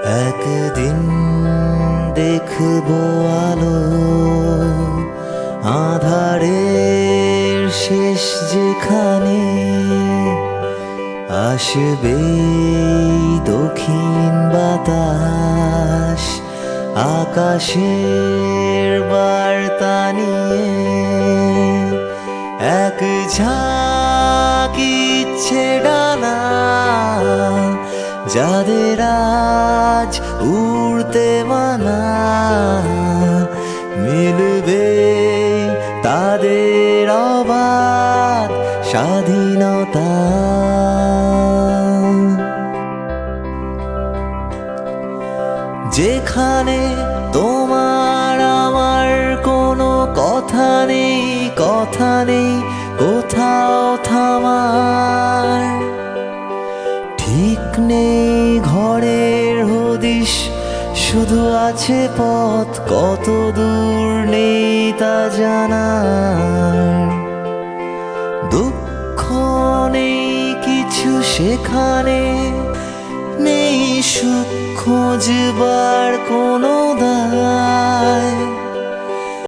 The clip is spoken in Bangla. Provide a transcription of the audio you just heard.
একদিন দেখবো আলো আঁধারের শেষ যেখানে, আসবে দক্ষিণ বাতাস আকাশের বার্তা নিয়ে। এক ঝাঁক ইচ্ছে ডানা যাদের আজ উড়তে মানা, মিলবে তাদের অবাধ স্বাধীনতা। যেখানে তোমার আমার কোনো কথা নেই, কথা নেই কোথাও থামার, ঠিক নেই ঘরের হদিশ, শুধু আছে পথ কত দূর নেই তা জানার। দুঃখ নেই কিছু সেখানে, নেই সুখ খুঁজবার কোনো দায়।